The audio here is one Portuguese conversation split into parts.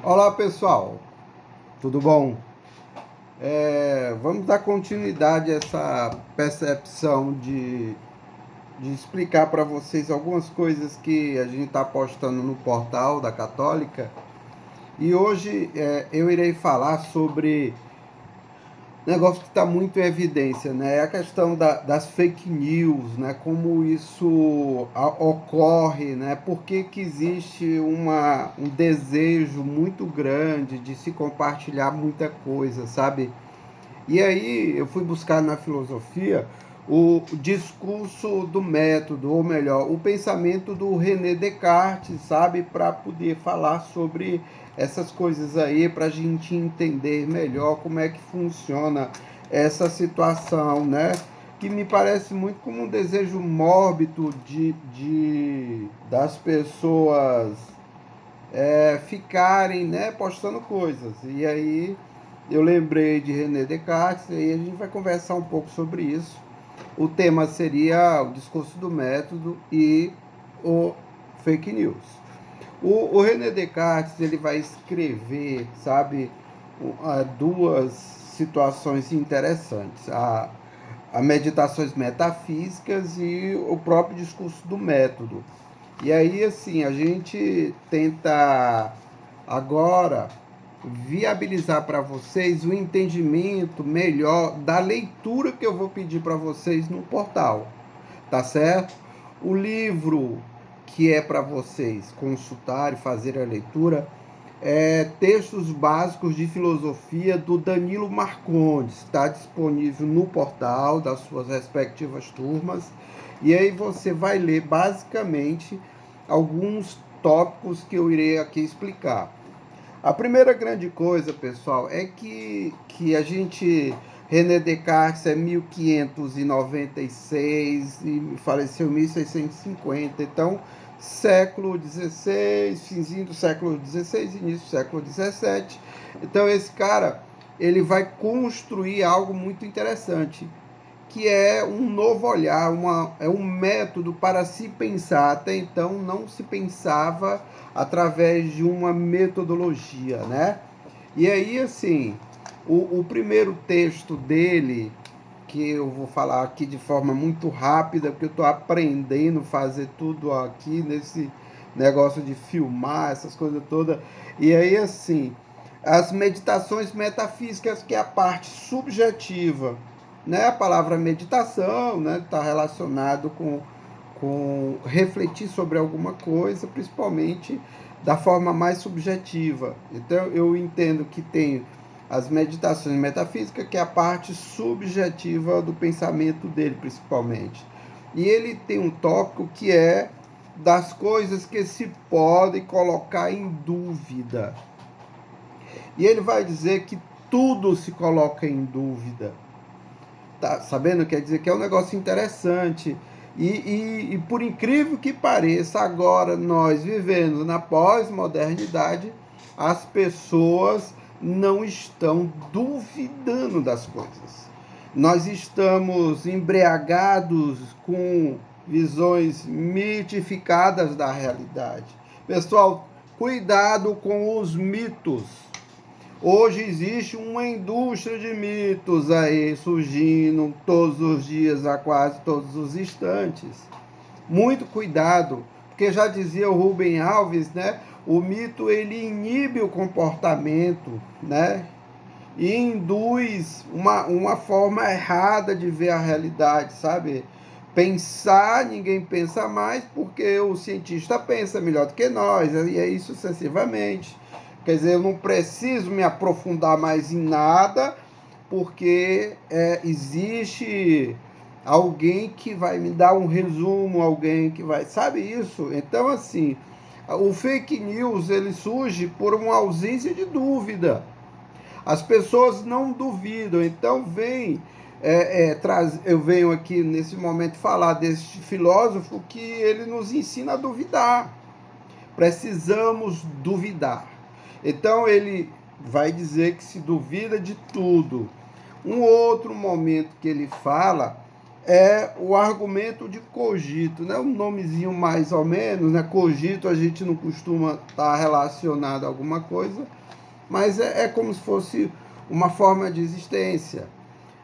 Olá pessoal, tudo bom? Vamos dar continuidade a essa percepção de explicar para vocês algumas coisas que a gente está postando no portal da Católica. E hoje eu irei falar sobre negócio que está muito em evidência, né? É a questão das fake news, né? Como isso ocorre, né? Por que que existe um desejo muito grande de se compartilhar muita coisa, sabe? E aí eu fui buscar na filosofia o discurso do método, ou melhor, o pensamento do René Descartes, sabe, para poder falar sobre essas coisas aí, para a gente entender melhor como é que funciona essa situação, né? Que me parece muito como um desejo mórbido das pessoas ficarem, né, postando coisas. E aí eu lembrei de René Descartes e aí a gente vai conversar um pouco sobre isso. O tema seria o discurso do método e o fake news. O René Descartes ele vai escrever, sabe, duas situações interessantes. A meditações metafísicas e o próprio discurso do método. E aí, assim, a gente tenta agora viabilizar para vocês o entendimento melhor da leitura que eu vou pedir para vocês no portal, tá certo? O livro que é para vocês consultar e fazer a leitura é Textos Básicos de Filosofia do Danilo Marcondes. Está disponível no portal das suas respectivas turmas. E aí você vai ler basicamente alguns tópicos que eu irei aqui explicar. A primeira grande coisa, pessoal, é que a gente... René Descartes é 1596 e faleceu em 1650. Então, século XVI, finzinho do século XVI, início do século XVII. Então, esse cara, ele vai construir algo muito interessante, que é um novo olhar, é um método para se pensar. Até então não se pensava através de uma metodologia, né? E aí, assim, o primeiro texto dele, que eu vou falar aqui de forma muito rápida, porque eu estou aprendendo a fazer tudo aqui nesse negócio de filmar, essas coisas todas. E aí, assim, as meditações metafísicas, que é a parte subjetiva, né? A palavra meditação, né, está relacionado com refletir sobre alguma coisa, principalmente da forma mais subjetiva. Então, eu entendo que tem as meditações metafísicas, que é a parte subjetiva do pensamento dele, principalmente. E ele tem um tópico que é das coisas que se podem colocar em dúvida. E ele vai dizer que tudo se coloca em dúvida. Tá sabendo? Quer dizer que é um negócio interessante. E por incrível que pareça, agora nós vivendo na pós-modernidade, as pessoas não estão duvidando das coisas. Nós estamos embriagados com visões mitificadas da realidade. Pessoal, cuidado com os mitos. Hoje existe uma indústria de mitos aí surgindo todos os dias, a quase todos os instantes. Muito cuidado, porque já dizia o Rubem Alves, né? O mito ele inibe o comportamento, né? E induz uma forma errada de ver a realidade, sabe? Pensar, ninguém pensa mais, porque o cientista pensa melhor do que nós, e aí sucessivamente. Quer dizer, eu não preciso me aprofundar mais em nada, porque existe alguém que vai me dar um resumo, alguém que vai... Sabe isso? Então, assim, o fake news, ele surge por uma ausência de dúvida. As pessoas não duvidam, então eu venho aqui nesse momento falar desse filósofo que ele nos ensina a duvidar. Precisamos duvidar. Então ele vai dizer que se duvida de tudo. Um outro momento que ele fala é o argumento de cogito, né? Um nomezinho mais ou menos, né? Cogito a gente não costuma estar relacionado a alguma coisa, mas é como se fosse uma forma de existência,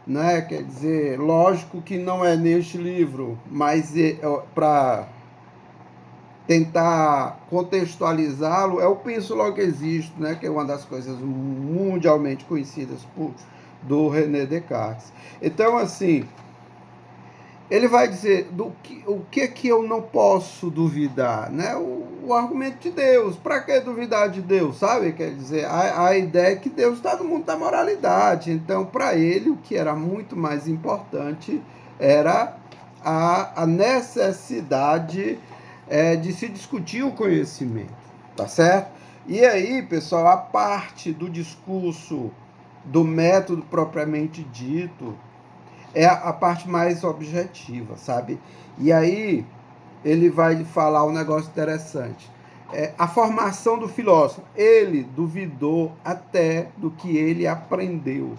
né? Quer dizer, lógico que não é neste livro, mas para tentar contextualizá-lo, é o penso logo existo, né? Que é uma das coisas mundialmente conhecidas do René Descartes. Então, assim, ele vai dizer o que eu não posso duvidar, né? O argumento de Deus. Para que duvidar de Deus, sabe? Quer dizer, a ideia é que Deus está no mundo da moralidade. Então, para ele, o que era muito mais importante era a necessidade de se discutir o conhecimento, tá certo? E aí, pessoal, a parte do discurso do método propriamente dito, é a parte mais objetiva, sabe? E aí ele vai falar um negócio interessante. A formação do filósofo, ele duvidou até do que ele aprendeu.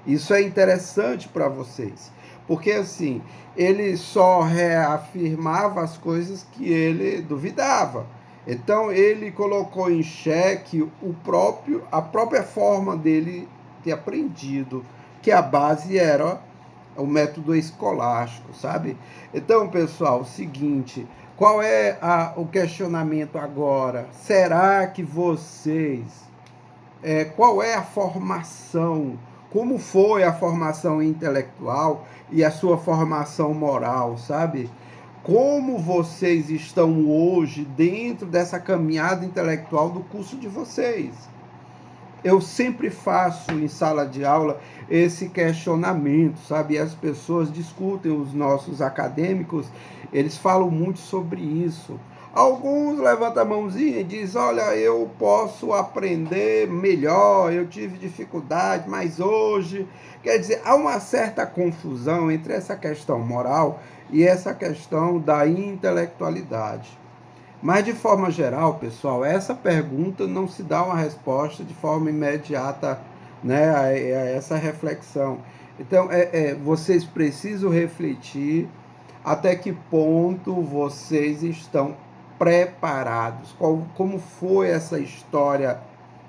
Isso é interessante para vocês, porque assim, ele só reafirmava as coisas que ele duvidava. Então ele colocou em xeque a própria forma dele ter aprendido, que a base era o método escolástico, sabe? Então, pessoal, o seguinte, qual é o questionamento agora? Será que qual é a formação? Como foi a formação intelectual e a sua formação moral, sabe? Como vocês estão hoje dentro dessa caminhada intelectual do curso de vocês? Eu sempre faço em sala de aula esse questionamento, sabe? E as pessoas discutem, os nossos acadêmicos, eles falam muito sobre isso. Alguns levantam a mãozinha e dizem, olha, eu posso aprender melhor, eu tive dificuldade, mas hoje... Quer dizer, há uma certa confusão entre essa questão moral e essa questão da intelectualidade. Mas, de forma geral, pessoal, essa pergunta não se dá uma resposta de forma imediata, né, a essa reflexão. Então, vocês precisam refletir até que ponto vocês estão preparados. Como foi essa história,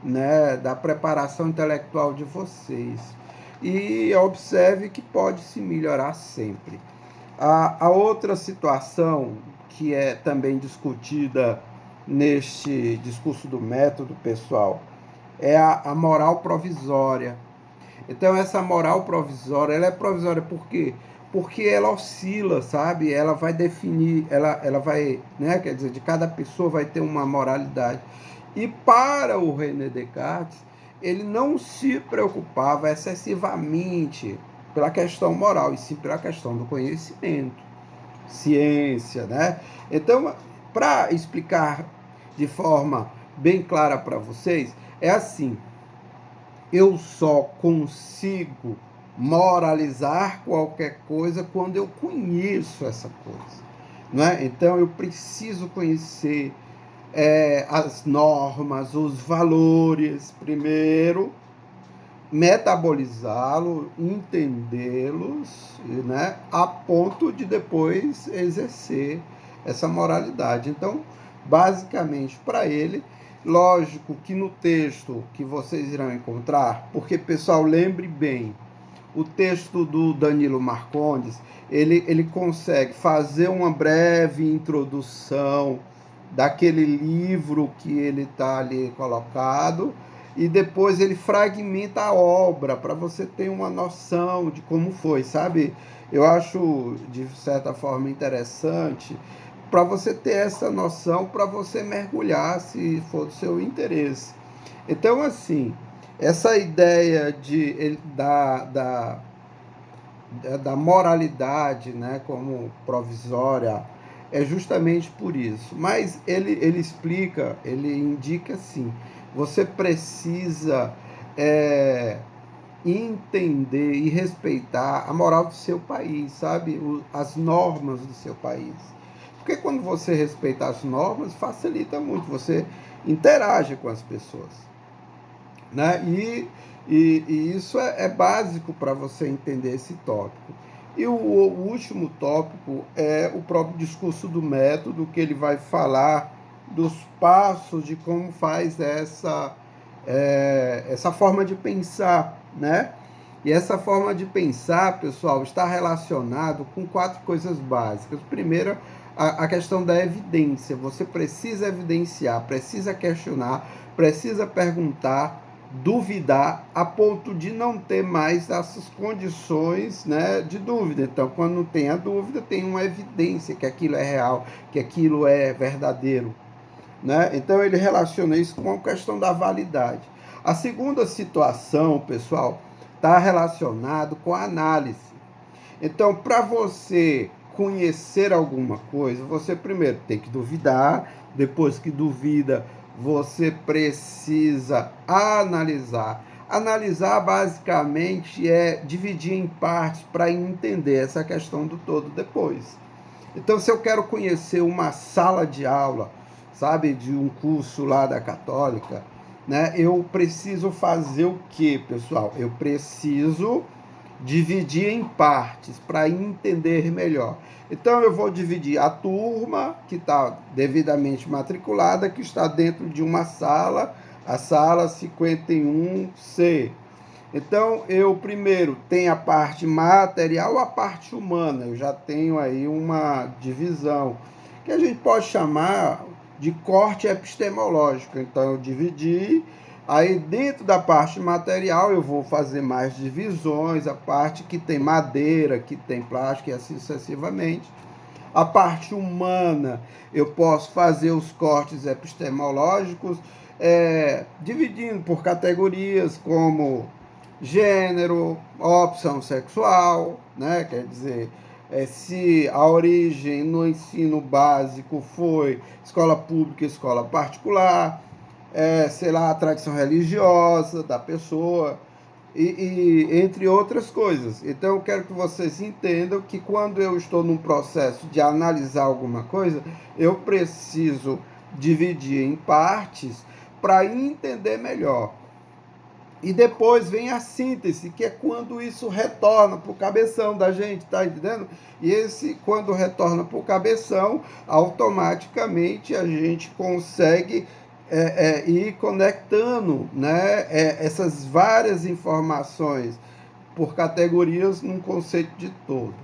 né, da preparação intelectual de vocês. E observe que pode se melhorar sempre. A outra situação que é também discutida neste discurso do método, pessoal, é a moral provisória. Então, essa moral provisória, ela é provisória por quê? Porque ela oscila, sabe? Ela vai definir, ela vai, né? Quer dizer, de cada pessoa vai ter uma moralidade. E para o René Descartes, ele não se preocupava excessivamente pela questão moral, e sim pela questão do conhecimento, ciência, né? Então, para explicar de forma bem clara para vocês, é assim: eu só consigo moralizar qualquer coisa quando eu conheço essa coisa, não é? Então, eu preciso conhecer as normas, os valores, primeiro, metabolizá-los, entendê-los, né, a ponto de depois exercer essa moralidade. Então, basicamente, para ele, lógico que no texto que vocês irão encontrar, porque, pessoal, lembre bem, o texto do Danilo Marcondes, ele consegue fazer uma breve introdução daquele livro que ele está ali colocado, e depois ele fragmenta a obra para você ter uma noção de como foi, sabe? Eu acho, de certa forma, interessante para você ter essa noção, para você mergulhar, se for do seu interesse. Então, assim, essa ideia da moralidade, né, como provisória, é justamente por isso. Mas ele explica, ele indica assim, você precisa entender e respeitar a moral do seu país, sabe? As normas do seu país. Porque quando você respeita as normas, facilita muito, você interage com as pessoas, né? E isso é básico para você entender esse tópico. E o último tópico é o próprio discurso do método, que ele vai falar dos passos de como faz essa forma de pensar, né? E essa forma de pensar, pessoal, está relacionado com 4 coisas básicas. Primeiro, a questão da evidência. Você precisa evidenciar, precisa questionar, precisa perguntar, duvidar, a ponto de não ter mais essas condições, né, de dúvida. Então, quando não tem a dúvida, tem uma evidência que aquilo é real, que aquilo é verdadeiro, né? Então, ele relaciona isso com a questão da validade. A segunda situação, pessoal, está relacionado com a análise. Então, para você conhecer alguma coisa, você primeiro tem que duvidar, depois que duvida, você precisa analisar. Analisar basicamente é dividir em partes para entender essa questão do todo depois. Então, se eu quero conhecer uma sala de aula, sabe, de um curso lá da Católica, né, eu preciso fazer o quê, pessoal? Eu preciso dividir em partes para entender melhor. Então, eu vou dividir a turma que está devidamente matriculada, que está dentro de uma sala, a sala 51C. Então, eu primeiro tenho a parte material, a parte humana. Eu já tenho aí uma divisão, que a gente pode chamar de corte epistemológico. Então, eu dividi. Aí, dentro da parte material, eu vou fazer mais divisões, a parte que tem madeira, que tem plástico e assim sucessivamente. A parte humana, eu posso fazer os cortes epistemológicos, dividindo por categorias como gênero, opção sexual, né? Quer dizer, se a origem no ensino básico foi escola pública e escola particular, sei lá, a tradição religiosa da pessoa, e entre outras coisas. Então, eu quero que vocês entendam que quando eu estou num processo de analisar alguma coisa, eu preciso dividir em partes para entender melhor. E depois vem a síntese, que é quando isso retorna para o cabeção da gente, tá entendendo? E quando retorna para o cabeção, automaticamente a gente consegue ir conectando, né, essas várias informações por categorias num conceito de todo.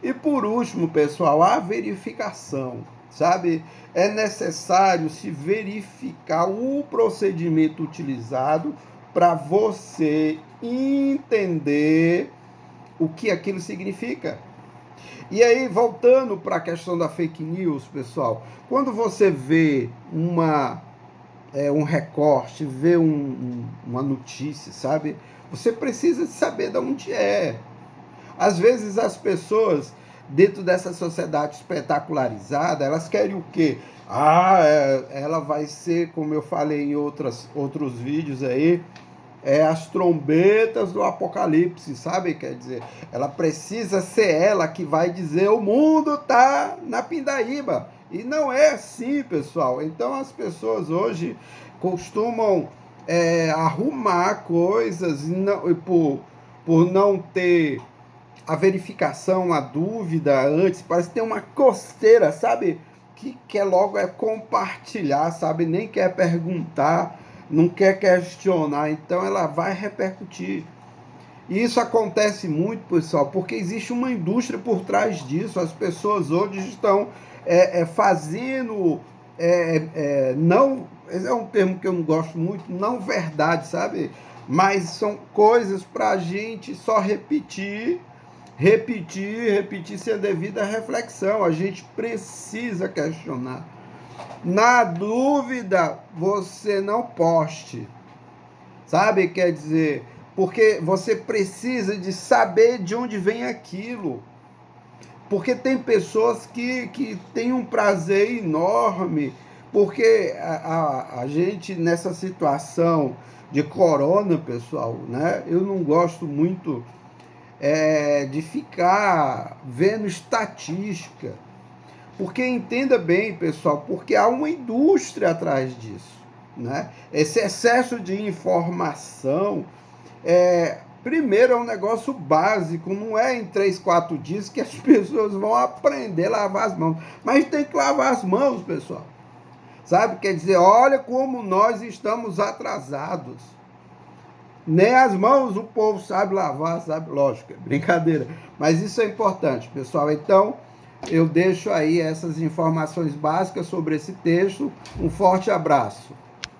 E por último, pessoal, a verificação, sabe? É necessário se verificar o procedimento utilizado para você entender o que aquilo significa. E aí, voltando para a questão da fake news, pessoal, quando você vê um recorte, vê uma notícia, sabe? Você precisa saber de onde é. Às vezes as pessoas, dentro dessa sociedade espetacularizada, elas querem o quê? Ela vai ser, como eu falei em outros vídeos aí, as trombetas do apocalipse, sabe? Quer dizer, ela precisa ser ela que vai dizer o mundo tá na pindaíba. E não é assim, pessoal. Então as pessoas hoje costumam arrumar coisas por não ter a verificação, a dúvida antes. Parece que tem uma coceira, sabe? Que quer logo compartilhar, sabe? Nem quer perguntar, não quer questionar, então ela vai repercutir. E isso acontece muito, pessoal, porque existe uma indústria por trás disso. As pessoas hoje estão fazendo, não, esse é um termo que eu não gosto muito, não verdade, sabe? Mas são coisas para a gente só repetir sem a devida reflexão. A gente precisa questionar. Na dúvida, você não poste, sabe? Quer dizer, porque você precisa de saber de onde vem aquilo. Porque tem pessoas que têm um prazer enorme, porque a gente, nessa situação de corona, pessoal, né? Eu não gosto muito de ficar vendo estatística. Porque entenda bem, pessoal, porque há uma indústria atrás disso, né? Esse excesso de informação Primeiro, é um negócio básico, não é em 3, 4 dias que as pessoas vão aprender a lavar as mãos. Mas tem que lavar as mãos, pessoal. Sabe? Quer dizer, olha como nós estamos atrasados. Nem as mãos o povo sabe lavar, sabe? Lógico, é brincadeira. Mas isso é importante, pessoal. Então, eu deixo aí essas informações básicas sobre esse texto. Um forte abraço.